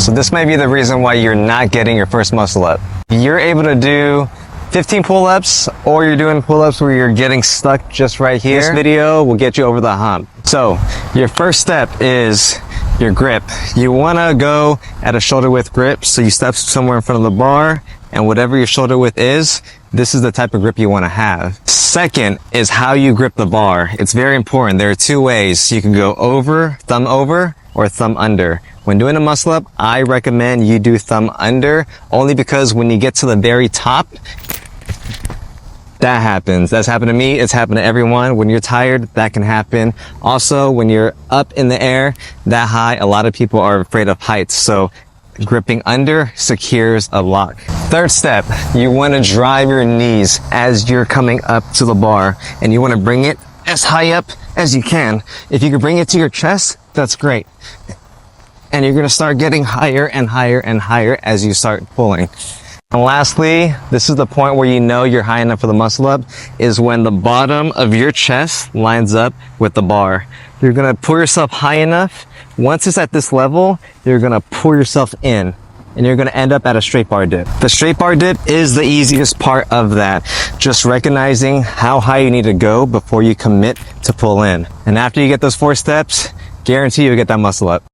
So this may be the reason why you're not getting your first muscle up. You're able to do 15 pull-ups, or you're doing pull-ups where you're getting stuck just right here. This video will get you over the hump. So your first step is your grip. You want to go at a shoulder width grip. So you step somewhere in front of the bar, and whatever your shoulder width is, this is the type of grip you want to have. Second is how you grip the bar. It's very important. There are two ways. You can go over, or thumb under. When doing a muscle up, I recommend you do thumb under, only because when you get to the very top, that happens. That's happened to me. It's happened to everyone. When you're tired, that can happen. Also, when you're up in the air that high, a lot of people are afraid of heights. So gripping under secures a lock. Third step, you want to drive your knees as you're coming up to the bar, and you want to bring it as high up as you can. If you can bring it to your chest, that's great. And you're going to start getting higher and higher and higher as you start pulling. And lastly, this is the point where you know you're high enough for the muscle up, is when the bottom of your chest lines up with the bar. You're going to pull yourself high enough. Once it's at this level, you're going to pull yourself in, and you're going to end up at a straight bar dip. The straight bar dip is the easiest part of that. Just recognizing how high you need to go before you commit to pull in. And after you get those 4 steps, guarantee you'll get that muscle up.